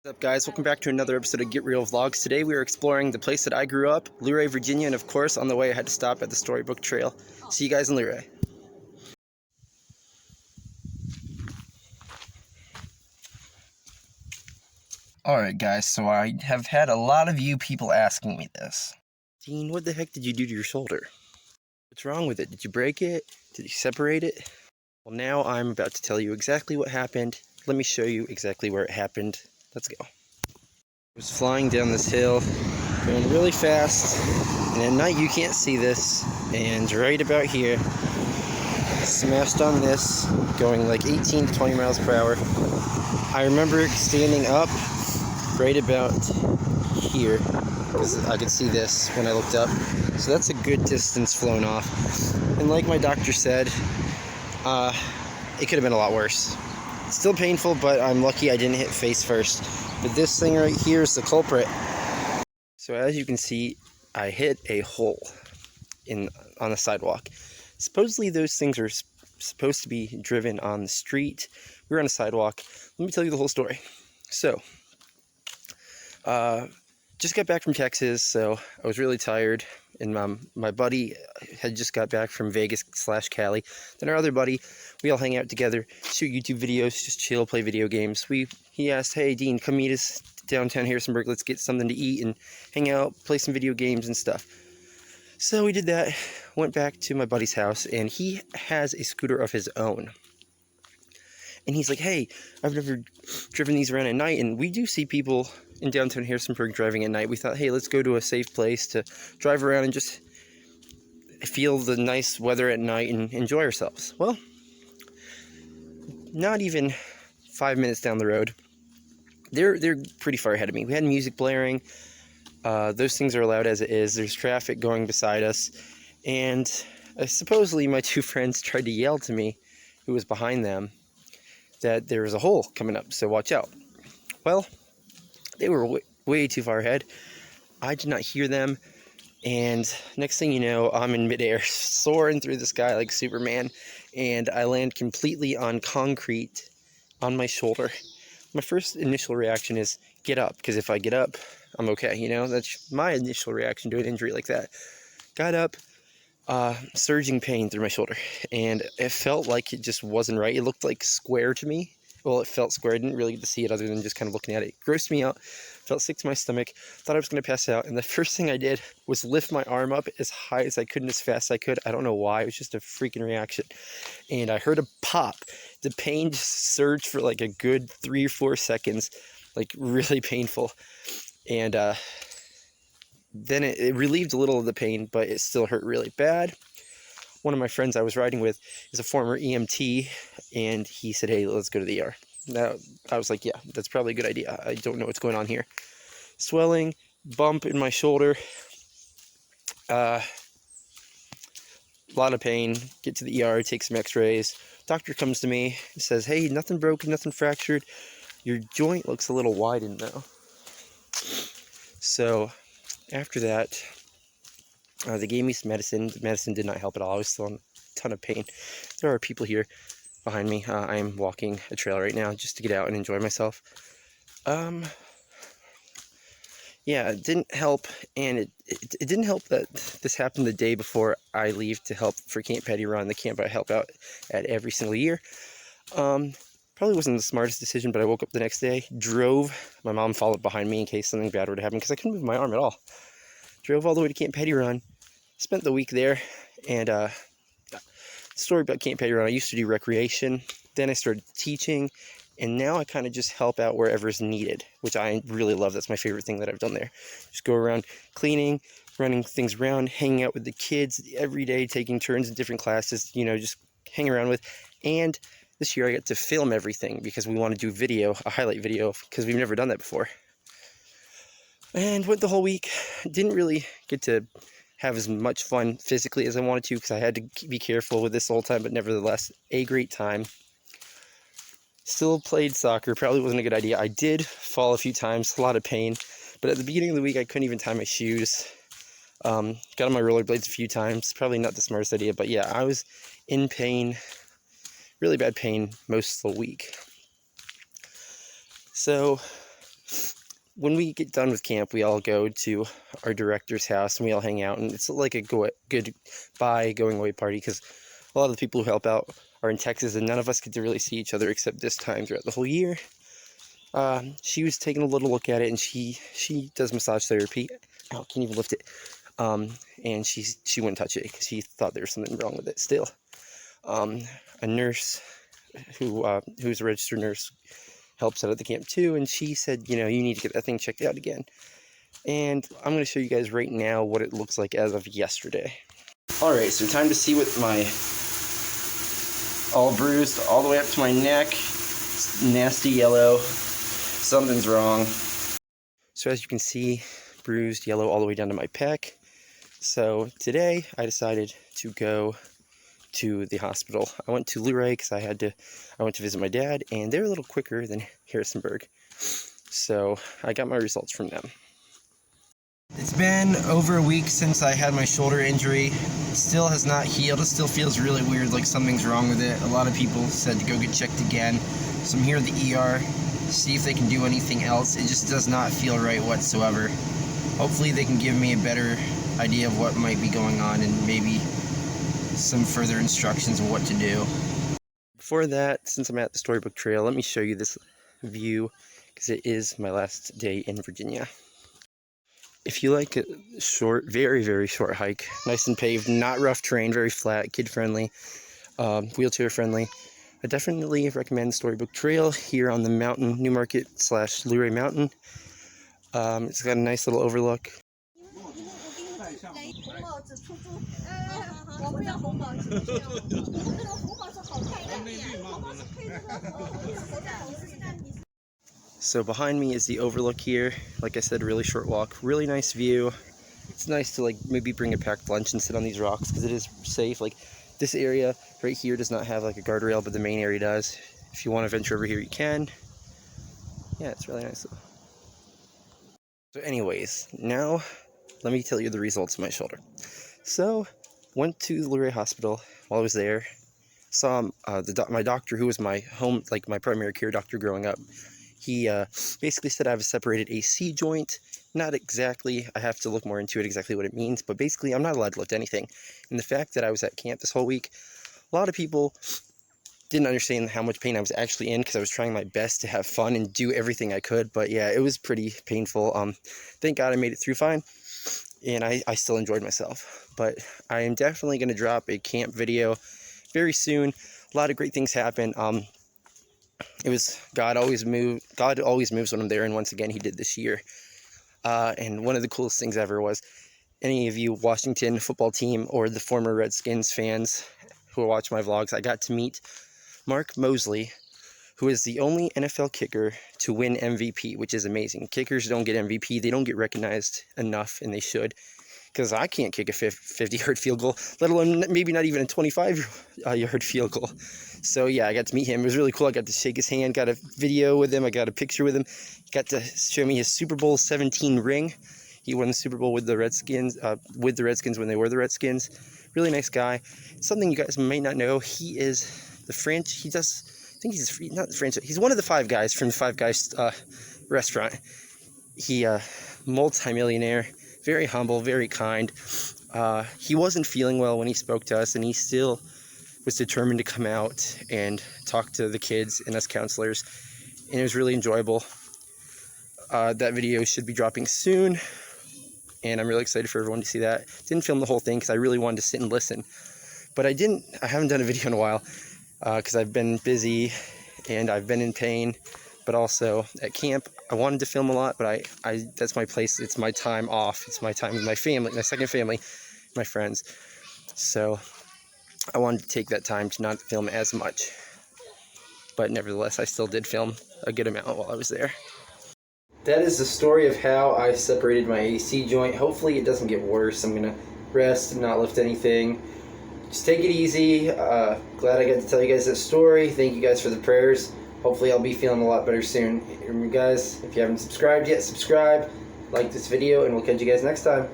What's up, guys? Welcome back to another episode of Get Real Vlogs. Today we are exploring the place that I grew up, Luray, Virginia, and of course on the way I had to stop at the Storybook Trail. See you guys in Luray. Alright guys, so I have had a lot of you people asking me this. Dean, what the heck did you do to your shoulder? What's wrong with it? Did you break it? Did you separate it? Well, now I'm about to tell you exactly what happened. Let me show you exactly where it happened. Let's go. I was flying down this hill, going really fast, and at night you can't see this, and right about here, smashed on this, going like 18 to 20 miles per hour. I remember standing up right about here, because I could see this when I looked up, so that's a good distance flown off, and like my doctor said, it could have been a lot worse. Still painful, but I'm lucky I didn't hit face first. But this thing right here is the culprit. So as you can see, I hit a hole on the sidewalk. Supposedly those things are supposed to be driven on the street. We were on a sidewalk. Let me tell you the whole story. So, just got back from Texas, so I was really tired. And my buddy had just got back from Vegas/Cali. Then our other buddy, we all hang out together, shoot YouTube videos, just chill, play video games. He asked, "Hey Dean, come meet us downtown Harrisonburg. Let's get something to eat and hang out, play some video games and stuff." So we did that. Went back to my buddy's house, and he has a scooter of his own. And he's like, "Hey, I've never driven these around at night, and we do see people in downtown Harrisonburg driving at night. We thought, hey, let's go to a safe place to drive around and just feel the nice weather at night and enjoy ourselves." Well, not even 5 minutes down the road, they're pretty far ahead of me. We had music blaring. Those things are allowed as it is. There's traffic going beside us, and supposedly my two friends tried to yell to me, who was behind them, that there was a hole coming up, so watch out. Well, they were way too far ahead. I did not hear them, and next thing you know, I'm in midair, soaring through the sky like Superman, and I land completely on concrete on my shoulder. My first initial reaction is get up, because if I get up, I'm okay, you know? That's my initial reaction to an injury like that. Got up, surging pain through my shoulder, and it felt like it just wasn't right. It looked like square to me. Well, it felt square. I didn't really get to see it other than just kind of looking at it. It grossed me out, felt sick to my stomach, thought I was going to pass out, and the first thing I did was lift my arm up as high as I could and as fast as I could. I don't know why. It was just a freaking reaction. And I heard a pop. The pain just surged for like a good 3 or 4 seconds, like really painful. And then it relieved a little of the pain, but it still hurt really bad. One of my friends I was riding with is a former EMT, and he said, "Hey, let's go to the ER." Now, I was like, yeah, that's probably a good idea. I don't know what's going on here. Swelling, bump in my shoulder, a lot of pain. Get to the ER, take some x-rays. Doctor comes to me and says, "Hey, nothing broken, nothing fractured. Your joint looks a little widened though." So after that, they gave me some medicine. The medicine did not help at all. I was still in a ton of pain. There are people here behind me. I am walking a trail right now just to get out and enjoy myself. Yeah, it didn't help, and it didn't help that this happened the day before I leave to help for Camp Petty Run, the camp I help out at every single year. Probably wasn't the smartest decision, but I woke up the next day, drove. My mom followed behind me in case something bad were to happen, because I couldn't move my arm at all. Drove all the way to Camp Petty Run, spent the week there, and story about Camp Petty Run, I used to do recreation, then I started teaching, and now I kind of just help out wherever is needed, which I really love. That's my favorite thing that I've done there. Just go around cleaning, running things around, hanging out with the kids every day, taking turns in different classes, you know, just hang around with. And this year I got to film everything because we want to do video, a highlight video, because we've never done that before. And went the whole week. Didn't really get to have as much fun physically as I wanted to because I had to be careful with this the whole time, but nevertheless, a great time. Still played soccer, probably wasn't a good idea. I did fall a few times, a lot of pain, but at the beginning of the week I couldn't even tie my shoes. Got on my rollerblades a few times, probably not the smartest idea, but yeah, I was in pain, really bad pain most of the week. So when we get done with camp, we all go to our director's house and we all hang out, and it's like a goodbye going away party, because a lot of the people who help out are in Texas, and none of us get to really see each other except this time throughout the whole year. She was taking a little look at it, and she does massage therapy. Oh, can't even lift it. And she wouldn't touch it because she thought there was something wrong with it still. A nurse who's a registered nurse helps out at the camp too, and she said, you need to get that thing checked out again. And I'm going to show you guys right now what it looks like as of yesterday. Alright, so time to see what my all bruised all the way up to my neck. It's nasty yellow. Something's wrong. So as you can see, bruised yellow all the way down to my pec. So today I decided to go to the hospital. I went to Luray because I went to visit my dad, and they're a little quicker than Harrisonburg. So I got my results from them. It's been over a week since I had my shoulder injury. It still has not healed. It still feels really weird, like something's wrong with it. A lot of people said to go get checked again. So I'm here at the ER, see if they can do anything else. It just does not feel right whatsoever. Hopefully they can give me a better idea of what might be going on, and maybe some further instructions on what to do. Before that, since I'm at the Storybook Trail, let me show you this view, because it is my last day in Virginia. If you like a short, very, very short hike, nice and paved, not rough terrain, very flat, kid-friendly, wheelchair-friendly, I definitely recommend Storybook Trail here on the mountain, Newmarket/Luray Mountain. It's got a nice little overlook. So behind me is the overlook here. Like I said, really short walk, really nice view. It's nice to maybe bring a packed lunch and sit on these rocks because it is safe. This area right here does not have a guardrail, but the main area does. If you want to venture over here, you can. Yeah, it's really nice though. So anyways, now let me tell you the results of my shoulder. So, went to the Luray Hospital while I was there. Saw my doctor, who was my my primary care doctor growing up. He basically said I have a separated AC joint. Not exactly. I have to look more into it, exactly what it means. But basically, I'm not allowed to lift anything. And the fact that I was at camp this whole week, a lot of people didn't understand how much pain I was actually in, because I was trying my best to have fun and do everything I could. But yeah, it was pretty painful. Thank God I made it through fine. And I still enjoyed myself. But I am definitely going to drop a camp video very soon. A lot of great things happen. It was God always moves when I'm there, and once again he did this year. And one of the coolest things ever was, any of you Washington football team or the former Redskins fans who watch my vlogs, I got to meet Mark Mosley, who is the only NFL kicker to win MVP, which is amazing. Kickers don't get MVP. They don't get recognized enough, and they should, because I can't kick a 50-yard field goal, let alone maybe not even a 25-yard field goal. So yeah, I got to meet him. It was really cool. I got to shake his hand, got a video with him, I got a picture with him. He got to show me his Super Bowl 17 ring. He won the Super Bowl with the Redskins when they were the Redskins. Really nice guy. Something you guys might not know, he is the he's one of the Five Guys from the Five Guys restaurant. He multi-millionaire, very humble, very kind. He wasn't feeling well when he spoke to us, and he still was determined to come out and talk to the kids and us counselors, and it was really enjoyable. That video should be dropping soon, and I'm really excited for everyone to see that. Didn't film the whole thing because I really wanted to sit and listen, but I haven't done a video in a while because I've been busy and I've been in pain, but also at camp I wanted to film a lot, but that's my place. It's my time off. It's my time with my family, my second family, my friends. So I wanted to take that time to not film as much, but nevertheless I still did film a good amount while I was there. That is the story of how I separated my AC joint. Hopefully it doesn't get worse. I'm gonna rest and not lift anything. Just take it easy. Glad I got to tell you guys that story. Thank you guys for the prayers. Hopefully I'll be feeling a lot better soon. Remember guys, if you haven't subscribed yet, subscribe, like this video, and we'll catch you guys next time.